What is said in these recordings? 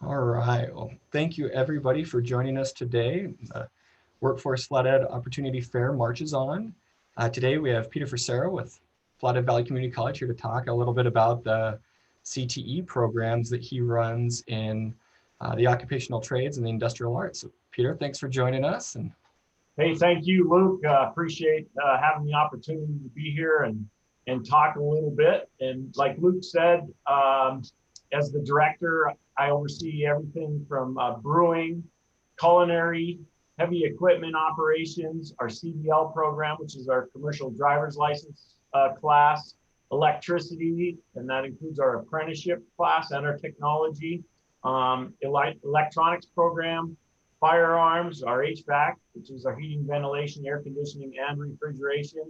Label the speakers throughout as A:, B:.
A: All right. Well, thank you everybody for joining us today. Workforce Flathead Opportunity Fair marches on. Today we have Peter Fusaro with Flathead Valley Community College here to talk a little bit about the CTE programs that he runs in the occupational trades and the industrial arts. So Peter, thanks for joining us. And
B: hey, thank you, Luke. Appreciate having the opportunity to be here and talk a little bit. And like Luke said, as the director, I oversee everything from brewing, culinary, heavy equipment operations, our CDL program, which is our commercial driver's license class, electricity, and that includes our apprenticeship class and our technology, electronics program, firearms, our HVAC, which is our heating, ventilation, air conditioning, and refrigeration,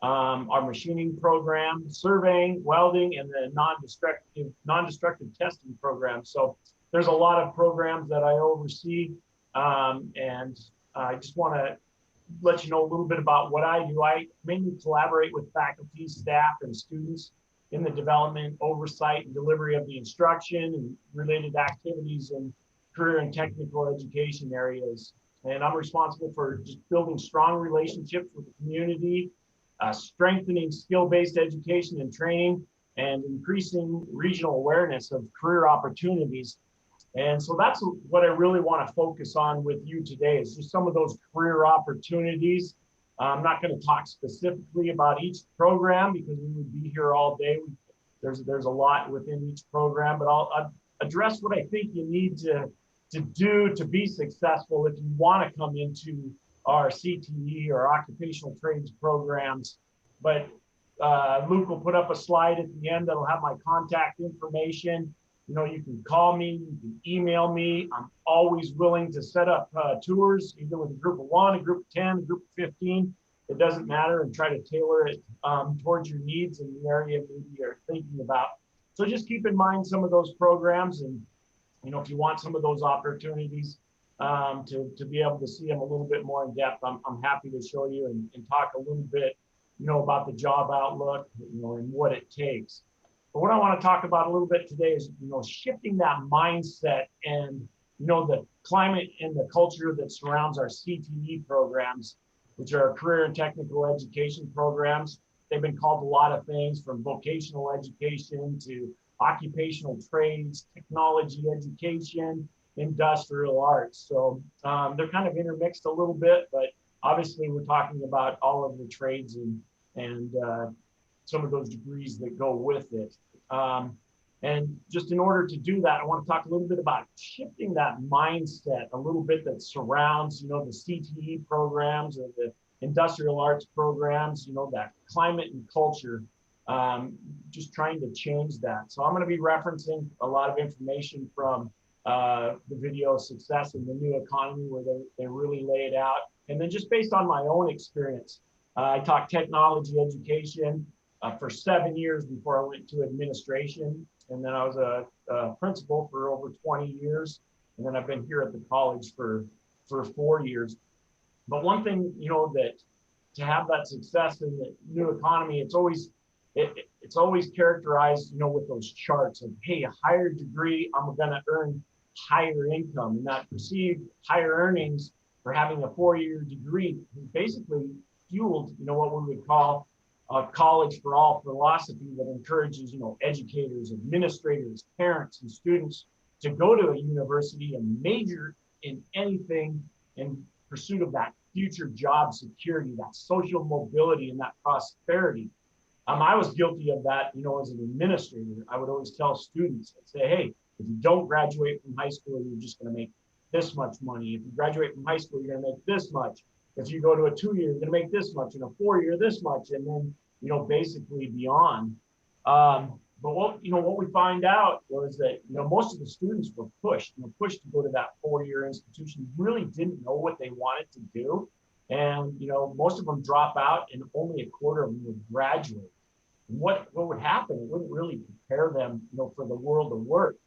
B: our machining program, surveying, welding, and the non-destructive testing program. So there's a lot of programs that I oversee, and I just want to let you know a little bit about what I do. I mainly collaborate with faculty, staff, and students in the development, oversight, and delivery of the instruction and related activities in career and technical education areas. And I'm responsible for just building strong relationships with the community, strengthening skill-based education and training, and increasing regional awareness of career opportunities. And so that's what I really want to focus on with you today, is just some of those career opportunities. I'm not going to talk specifically about each program because we would be here all day. There's a lot within each program, but I'll address what I think you need to do to be successful if you want to come into our CTE or occupational trades programs. But Luke will put up a slide at the end that'll have my contact information. You know, you can call me, you can email me. I'm always willing to set up tours, either with a group of 1, a group of 10, a group of 15. It doesn't matter, and try to tailor it towards your needs in the area maybe you're thinking about. So just keep in mind some of those programs, and you know, if you want some of those opportunities to be able to see them a little bit more in depth, I'm happy to show you and talk a little bit, you know, about the job outlook, you know, and what it takes. But what I want to talk about a little bit today is, you know, shifting that mindset and, you know, the climate and the culture that surrounds our CTE programs, which are career and technical education programs. They've been called a lot of things, from vocational education to occupational trades, technology education, industrial arts. So they're kind of intermixed a little bit, but obviously we're talking about all of the trades and some of those degrees that go with it. And just in order to do that, I want to talk a little bit about shifting that mindset a little bit that surrounds, you know, the CTE programs or the industrial arts programs, you know, that climate and culture, just trying to change that. So I'm going to be referencing a lot of information from the video Success in the New Economy, where they really lay it out. And then just based on my own experience, I taught technology education for 7 years before I went to administration. And then I was a principal for over 20 years. And then I've been here at the college for 4 years. But one thing, you know, that to have that success in the new economy, it's always characterized, you know, with those charts of, hey, a higher degree, I'm going to earn higher income, and that perceived higher earnings for having a 4-year degree basically fueled, you know, what we would call a college for all philosophy that encourages, you know, educators, administrators, parents, and students to go to a university and major in anything in pursuit of that future job security, that social mobility, and that prosperity. I was guilty of that, you know, as an administrator. I would always tell students, I'd say, hey, if you don't graduate from high school, you're just going to make this much money. If you graduate from high school, you're going to make this much. If you go to a 2-year, you're going to make this much. In a 4-year, this much, and then, you know, basically beyond. But what we find out was that, you know, most of the students were pushed to go to that 4-year institution, really didn't know what they wanted to do. And, you know, most of them drop out and only a quarter of them would graduate. And what would happen? It wouldn't really prepare them, you know, for the world of work.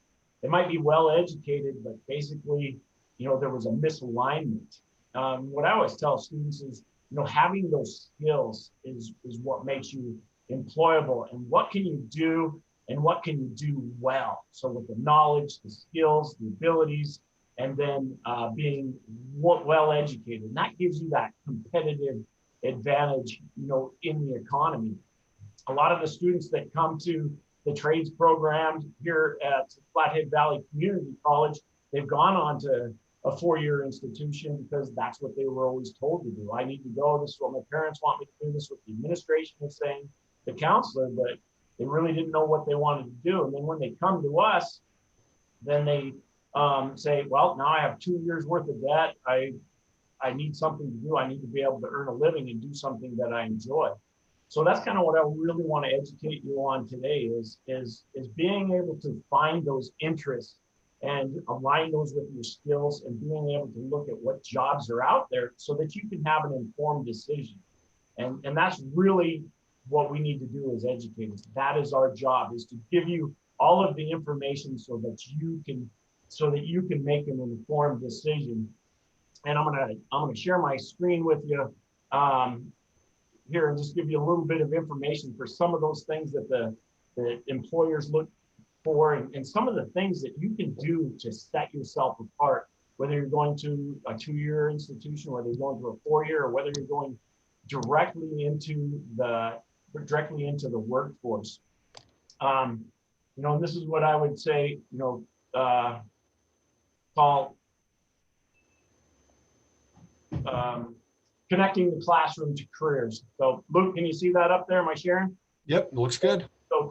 B: They might be well educated, but basically, you know, there was a misalignment. What I always tell students is, you know, having those skills is what makes you employable. And what can you do and what can you do well. So with the knowledge, the skills, the abilities, and then being well educated, and that gives you that competitive advantage, in the economy. A lot of the students that come to the trades programs here at Flathead Valley Community College, they've gone on to a 4-year institution because that's what they were always told to do. I need to go. This is what my parents want me to do. This is what the administration is saying, the counselor, but they really didn't know what they wanted to do. And then when they come to us, then they say, well, now I have 2 years worth of debt. I need something to do. I need to be able to earn a living and do something that I enjoy. So that's kind of what I really want to educate you on today is being able to find those interests and align those with your skills and being able to look at what jobs are out there so that you can have an informed decision. And that's really what we need to do as educators. That is our job, is to give you all of the information so that you can make an informed decision. And I'm gonna share my screen with you here and just give you a little bit of information for some of those things that the employers look for, and some of the things that you can do to set yourself apart, whether you're going to a 2-year institution, whether you're going to a 4-year, or whether you're going directly into the workforce. And this is what I would say, call connecting the classroom to careers. So Luke, can you see that up there? Am I sharing?
A: Yep, looks good.
B: So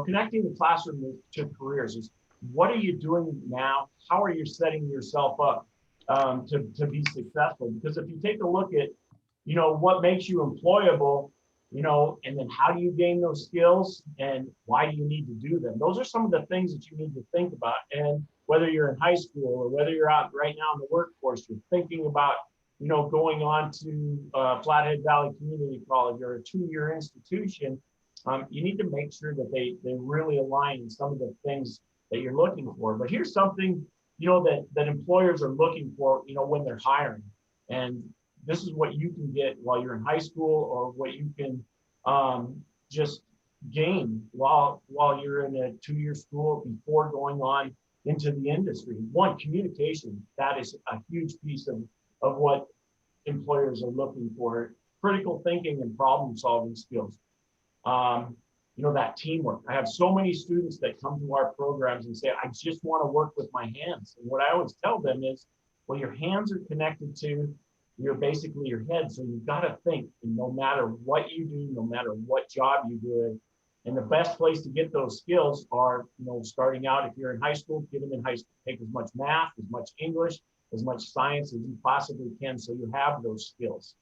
B: connecting the classroom to careers is, what are you doing now? How are you setting yourself up to be successful? Because if you take a look at, what makes you employable, and then how do you gain those skills and why do you need to do them? Those are some of the things that you need to think about. And whether you're in high school or whether you're out right now in the workforce, you're thinking about, going on to Flathead Valley Community College or a 2-year institution, you need to make sure that they really align in some of the things that you're looking for. But here's something, that employers are looking for, when they're hiring. And this is what you can get while you're in high school, or what you can just gain while you're in a 2-year school before going on into the industry. One, communication. That is a huge piece of what employers are looking for. Critical thinking and problem solving skills. That teamwork. I have so many students that come to our programs and say, I just want to work with my hands. And what I always tell them is, well, your hands are connected to basically your head. So you've got to think, and no matter what you do, no matter what job you do, and the best place to get those skills are, starting out, if you're in high school, get them in high school. Take as much math, as much English, as much science as you possibly can, so you have those skills.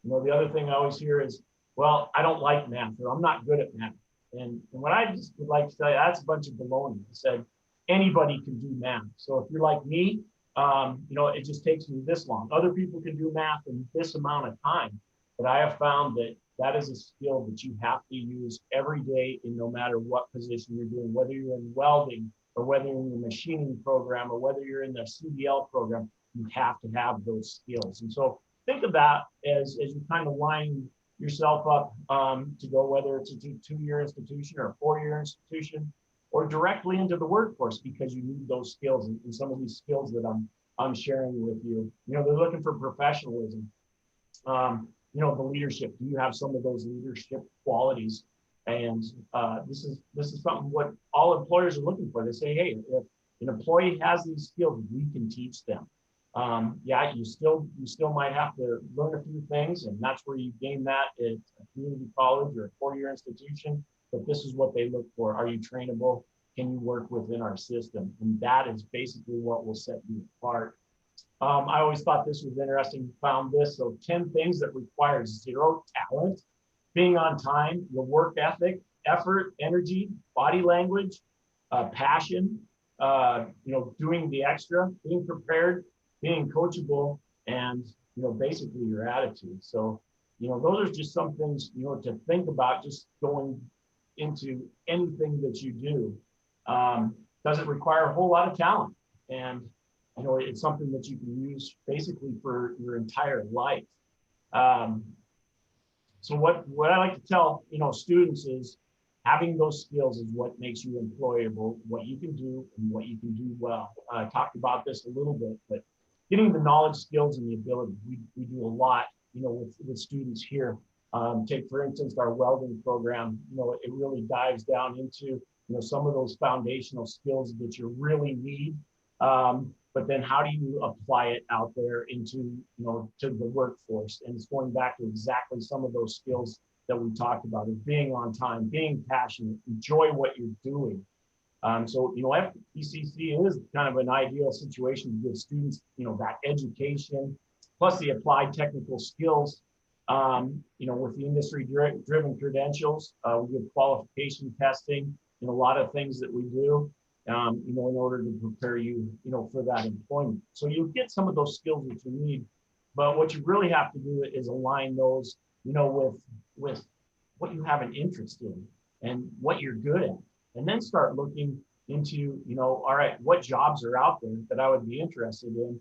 B: The other thing I always hear is, well, I don't like math, or I'm not good at math. And what I just would like to tell you, that's a bunch of baloney. I said, anybody can do math. So if you're like me, it just takes me this long. Other people can do math in this amount of time, but I have found that is a skill that you have to use every day, in no matter what position you're doing, whether you're in welding or whether you're in the machining program or whether you're in the CDL program, you have to have those skills. And so think of that as you kind of line yourself up to go, whether it's a 2-year institution or a 4-year institution, or directly into the workforce, because you need those skills and some of these skills that I'm sharing with you. They're looking for professionalism. The leadership. Do you have some of those leadership qualities? And this is something what all employers are looking for. They say, hey, if an employee has these skills, we can teach them. You still might have to learn a few things, and that's where you gain that at a community college or a 4-year institution. But this is what they look for. Are you trainable? Can you work within our system? And that is basically what will set you apart. I always thought this was interesting, found this. So 10 things that require 0 talent: being on time, your work ethic, effort, energy, body language, passion, doing the extra, being prepared, being coachable, and, basically your attitude. So, those are just some things, to think about just going into anything that you do. Doesn't require a whole lot of talent. And, it's something that you can use basically for your entire life. So what I like to tell, students is, having those skills is what makes you employable, what you can do and what you can do well. I talked about this a little bit, but getting the knowledge, skills, and the ability. We do a lot, with students here. Take, for instance, our welding program. It really dives down into, some of those foundational skills that you really need. But then how do you apply it out there into, to the workforce? And it's going back to exactly some of those skills that we talked about, is being on time, being passionate, enjoy what you're doing. So, FVCC is kind of an ideal situation to give students, that education, plus the applied technical skills, with the industry-driven credentials. We give qualification testing and a lot of things that we do, in order to prepare you, for that employment. So you'll get some of those skills that you need, but what you really have to do is align those, with what you have an interest in and what you're good at. And then start looking into, all right, what jobs are out there that I would be interested in,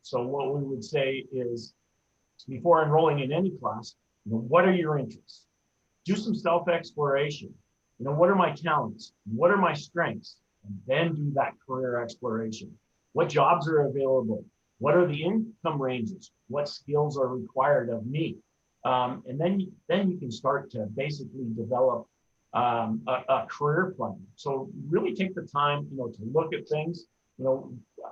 B: so what we would say is, before enrolling in any class, what are your interests? Do some self-exploration. What are my talents? What are my strengths? And then do that career exploration. What jobs are available? What are the income ranges? What skills are required of me? And then you can start to basically develop a career plan. So really take the time, to look at things.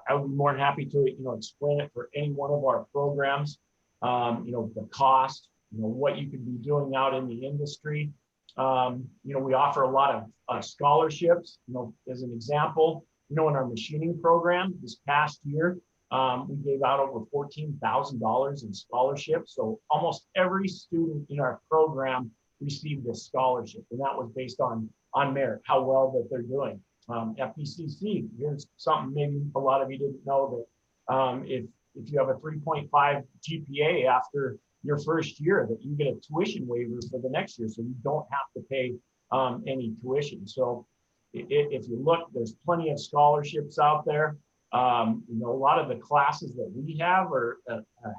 B: I would be more than happy to, explain it for any one of our programs. The cost, what you could be doing out in the industry. We offer a lot of scholarships. As an example, in our machining program this past year, we gave out over $14,000 in scholarships. So almost every student in our program received a scholarship, and that was based on merit, how well that they're doing. FVCC, here's something maybe a lot of you didn't know, that if you have a 3.5 GPA after your first year, that you get a tuition waiver for the next year, so you don't have to pay any tuition. So if you look, there's plenty of scholarships out there. A lot of the classes that we have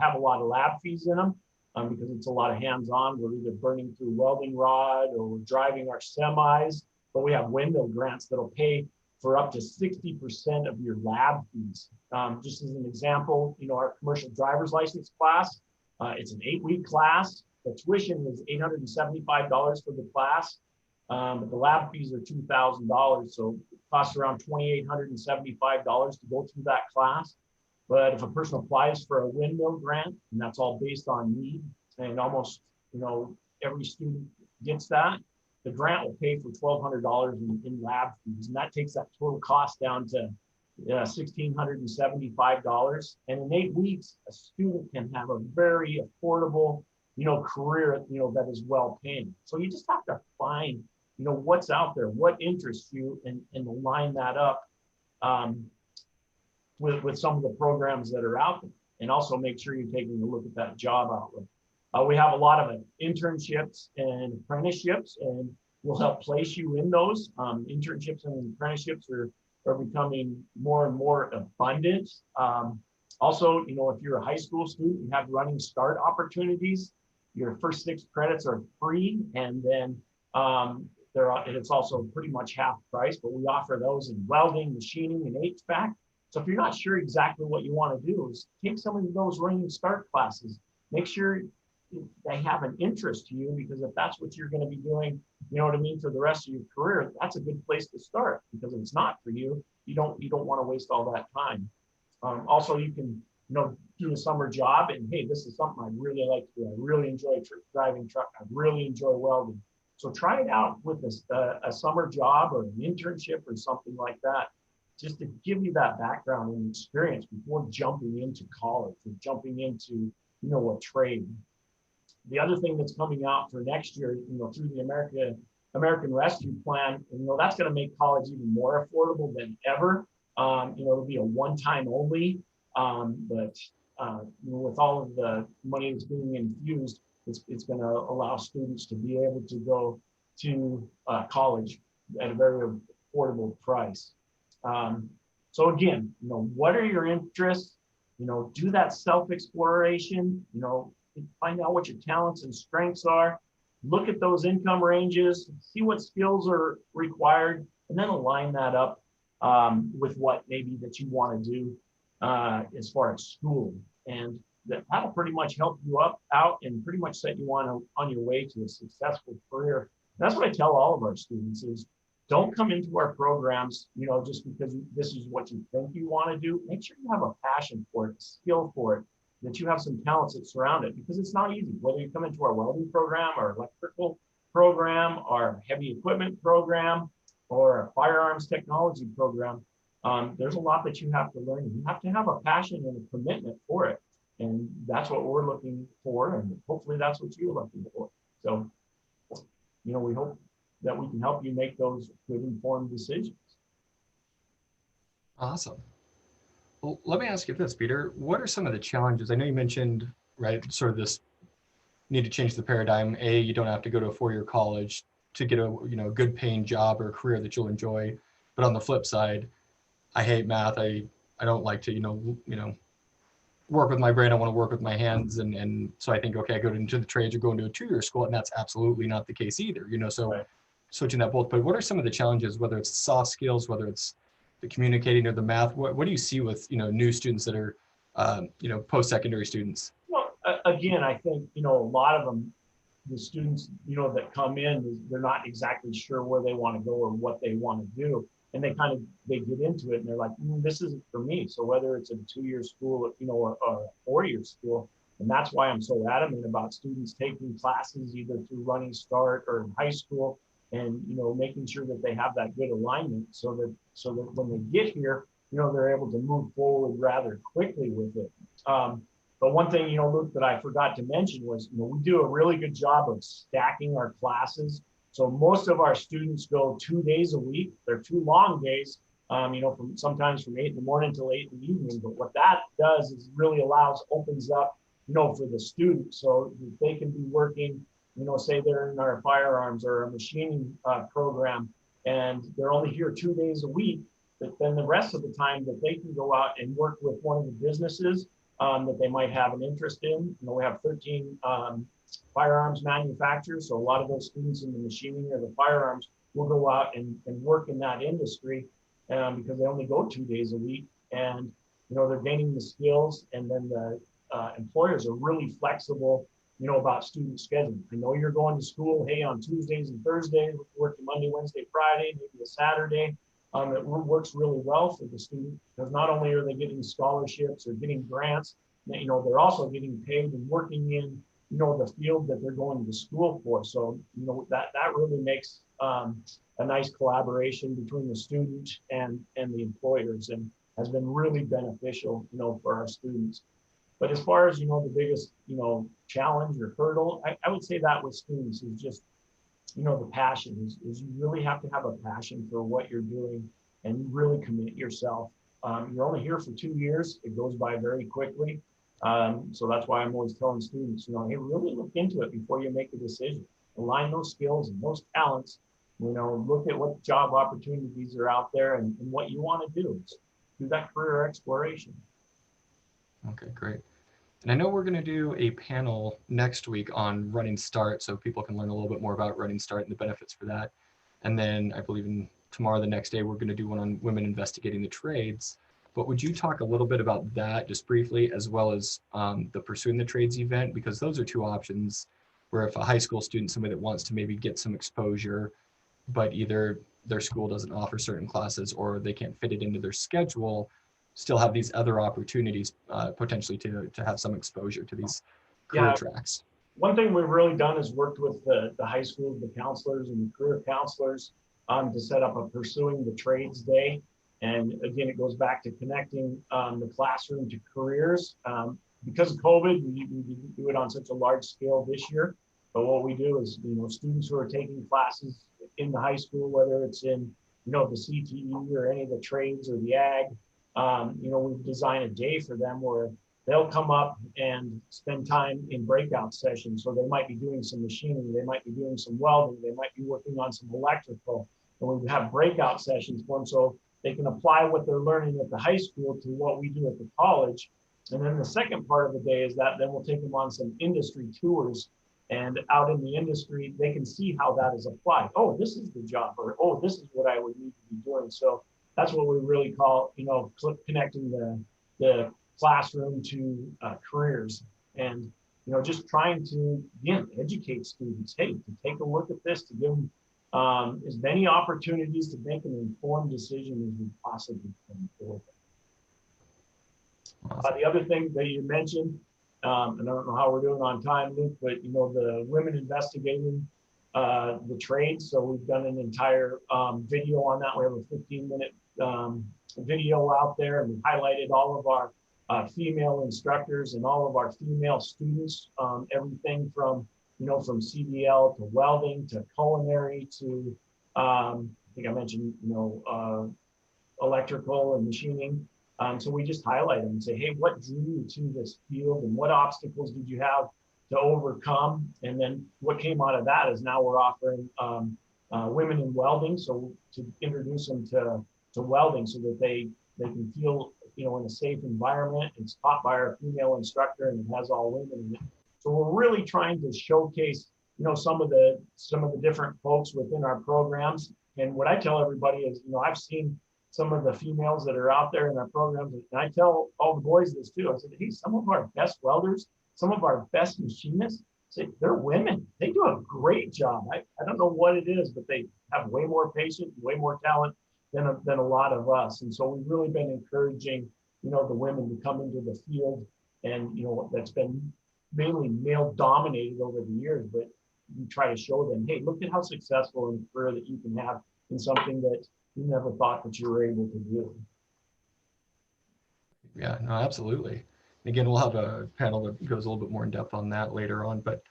B: have a lot of lab fees in them, because it's a lot of hands-on. We're either burning through welding rod or we're driving our semis, but we have windmill grants that'll pay for up to 60% of your lab fees. Just as an example, our commercial driver's license class, it's an 8-week class. The tuition is $875 for the class. But the lab fees are $2,000. So it costs around $2,875 to go through that class. But if a person applies for a windmill grant, and that's all based on need, and almost, every student gets that, the grant will pay for $1,200 in lab fees. And that takes that total cost down to $1,675. And in 8 weeks, a student can have a very affordable, career, that is well paying. So you just have to find, what's out there, what interests you, and line that up with some of the programs that are out there. And also make sure you're taking a look at that job outlook. We have a lot of internships and apprenticeships, and we'll help place you in those. Internships and apprenticeships are becoming more and more abundant. Also, if you're a high school student, you have running start opportunities. Your first 6 credits are free, and then it's also pretty much half price, but we offer those in welding, machining, and HVAC. So if you're not sure exactly what you want to do, is take some of those running start classes. Make sure they have an interest to you, because if that's what you're going to be doing, for the rest of your career, that's a good place to start. Because if it's not for you, you don't want to waste all that time. Also, you can do a summer job, and hey, this is something I really like to do. I really enjoy driving truck. I really enjoy welding. So try it out with a summer job or an internship or something like that, just to give you that background and experience before jumping into college or jumping into a trade. The other thing that's coming out for next year, through the American Rescue Plan, that's going to make college even more affordable than ever. It'll be a one-time only, but with all of the money that's being infused, it's going to allow students to be able to go to college at a very affordable price. So again, what are your interests? Do that self-exploration, find out what your talents and strengths are, look at those income ranges, see what skills are required, and then align that up with what maybe that you want to do as far as schooling. And that'll pretty much help you out and pretty much set you on your way to a successful career. And that's what I tell all of our students is don't come into our programs, just because this is what you think you want to do. Make sure you have a passion for it, a skill for it, that you have some talents that surround it, because it's not easy. Whether you come into our welding program or electrical program or heavy equipment program or a firearms technology program, there's a lot that you have to learn. You have to have a passion and a commitment for it. And that's what we're looking for. And hopefully that's what you're looking for. So, we hope that we can help you make those good informed decisions.
A: Awesome. Well, let me ask you this, Peter. What are some of the challenges? I know you mentioned, right, sort of this need to change the paradigm. You don't have to go to a four-year college to get a good paying job or a career that you'll enjoy. But on the flip side, I hate math. I don't like to work with my brain. I want to work with my hands, and so I think, okay, I go into the trades or go into a two-year school, and that's absolutely not the case either. So
B: Right.
A: Switching that both. But what are some of the challenges, whether it's soft skills, whether it's the communicating or the math? What do you see with new students that are post-secondary students?
B: Well, again, I think a lot of them, the students that come in, they're not exactly sure where they want to go or what they want to do, and they get into it and they're like, this isn't for me. So whether it's a two-year school or a four-year school, and that's why I'm so adamant about students taking classes either through Running Start or in high school, and making sure that they have that good alignment so that when they get here, they're able to move forward rather quickly with it. But one thing, Luke, that I forgot to mention was, we do a really good job of stacking our classes. So most of our students go 2 days a week. They're 2 long days, sometimes from 8 in the morning till 8 in the evening. But what that does is really opens up, for the student, so that they can be working, say they're in our firearms or a machining program, and they're only here 2 days a week. But then the rest of the time that they can go out and work with one of the businesses that they might have an interest in. We have 13 firearms manufacturers. So a lot of those students in the machining or the firearms will go out and work in that industry because they only go 2 days a week. And, they're gaining the skills, and then the employers are really flexible, about student scheduling. I know you're going to school, hey, on Tuesdays and Thursdays, working Monday, Wednesday, Friday, maybe a Saturday. It works really well for the student, because not only are they getting scholarships or getting grants, they're also getting paid and working in, the field that they're going to school for. So, that really makes a nice collaboration between the student and the employers, and has been really beneficial, for our students. But as far as, the biggest, challenge or hurdle, I would say that with students is just, the passion is you really have to have a passion for what you're doing and really commit yourself. You're only here for 2 years. It goes by very quickly. So that's why I'm always telling students, hey, really look into it before you make a decision. Align those skills and those talents, look at what job opportunities are out there and what you want to do. Do that career exploration.
A: Okay, great. And I know we're going to do a panel next week on Running Start, so people can learn a little bit more about Running Start and the benefits for that. And then I believe tomorrow, the next day, we're going to do one on women investigating the trades. But would you talk a little bit about that just briefly, as well as the Pursuing the Trades event? Because those are two options where if a high school student, somebody that wants to maybe get some exposure, but either their school doesn't offer certain classes or they can't fit it into their schedule, still have these other opportunities potentially to have some exposure to these career tracks.
B: One thing we've really done is worked with the high schools, the counselors and the career counselors to set up a Pursuing the Trades Day. And again, it goes back to connecting the classroom to careers. Because of COVID, we didn't do it on such a large scale this year. But what we do is, students who are taking classes in the high school, whether it's in, the CTE or any of the trades or the ag, we've designed a day for them where they'll come up and spend time in breakout sessions. So they might be doing some machining, they might be doing some welding, they might be working on some electrical. And we have breakout sessions for them so they can apply what they're learning at the high school to what we do at the college. And then the second part of the day is that then we'll take them on some industry tours And out in the industry, they can see how that is applied. Oh, this is the job, or oh, this is what I would need to be doing. So that's what we really call, connecting the classroom to careers, and just trying to, again, educate students. Hey, to take a look at this, to give them as many opportunities to make an informed decision as we possibly can for them.
A: Awesome.
B: The other thing that you mentioned, and I don't know how we're doing on time, Luke, but the women investigating the trades. So we've done an entire video on that. We have a 15-minute video out there, and we highlighted all of our female instructors and all of our female students, everything from from CDL to welding to culinary to I think I mentioned electrical and machining. So we just highlight them and say, hey, what drew you to this field, and what obstacles did you have to overcome? And then what came out of that is now we're offering women in welding, so to introduce them to welding so that they can feel in a safe environment. It's taught by our female instructor, and it has all women in it. So we're really trying to showcase some of the different folks within our programs. And what I tell everybody is, I've seen some of the females that are out there in our programs, and I tell all the boys this too. I said, hey, some of our best welders, some of our best machinists, they're women. They do a great job. I don't know what it is, but they have way more patience, way more talent than a lot of us. And so we've really been encouraging, the women to come into the field, and that's been mainly male dominated over the years, but we try to show them, hey, look at how successful in a career that you can have in something that you never thought that you were able to do.
A: Yeah, no, absolutely. Again, we'll have a panel that goes a little bit more in depth on that later on, but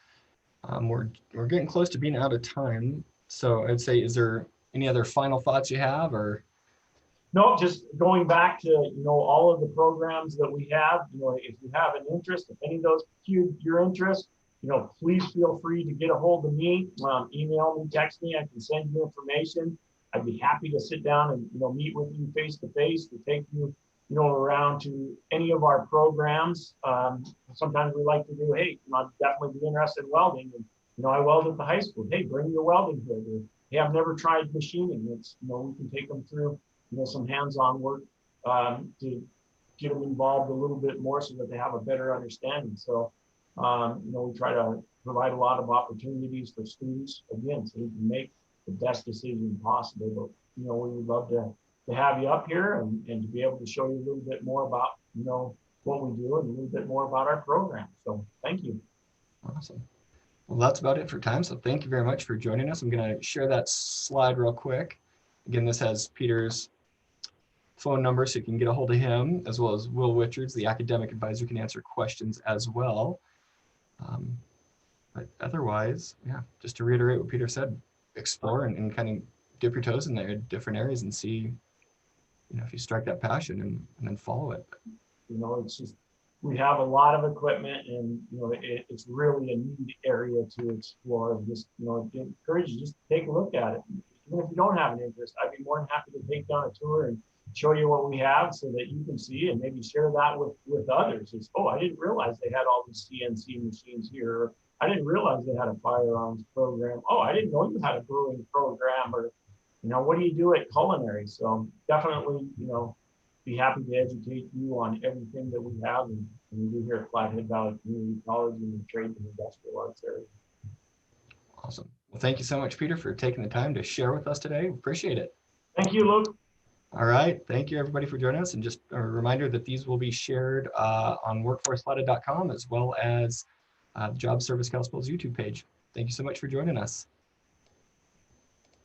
A: we're getting close to being out of time. So I'd say, is there any other final thoughts you have, or?
B: No, just going back to, all of the programs that we have, if you have an interest, if any of those piqued your interest, please feel free to get a hold of me, email me, text me. I can send you information. I'd be happy to sit down and, meet with you face to face, to take you, around to any of our programs. Sometimes we like to do, hey, I'd definitely be interested in welding. And, I weld at the high school. Hey, bring your welding hood. Or, hey, I've never tried machining. It's, we can take them through, some hands-on work to get them involved a little bit more so that they have a better understanding. So, we try to provide a lot of opportunities for students, again, so you can make the best decision possible. But, we would love to have you up here and to be able to show you a little bit more about, what we do, and a little bit more about our program. So thank you.
A: Awesome. Well, that's about it for time. So thank you very much for joining us. I'm going to share that slide real quick. Again, this has Peter's phone number, so you can get a hold of him, as well as Will Richards, the academic advisor, can answer questions as well. But otherwise, yeah, just to reiterate what Peter said, explore and kind of dip your toes in there, different areas, and see, if you strike that passion and then follow it.
B: It's just, we have a lot of equipment, and it's really a neat area to explore. Just encourage you, just take a look at it. Even if you don't have an interest, I'd be more than happy to take down a tour and show you what we have so that you can see and maybe share that with others. It's, oh, I didn't realize they had all these CNC machines here. I didn't realize they had a firearms program. Oh, I didn't know you had a brewing program. Or, what do you do at culinary? So definitely, be happy to educate you on everything that we have and we do here at Flathead Valley Community College in the Trade and Industrial Arts area.
A: Awesome. Well, thank you so much, Peter, for taking the time to share with us today. Appreciate it.
B: Thank you, Luke.
A: All right. Thank you, everybody, for joining us. And just a reminder that these will be shared on workforceflathead.com, as well as the Job Service Kalispell's YouTube page. Thank you so much for joining us.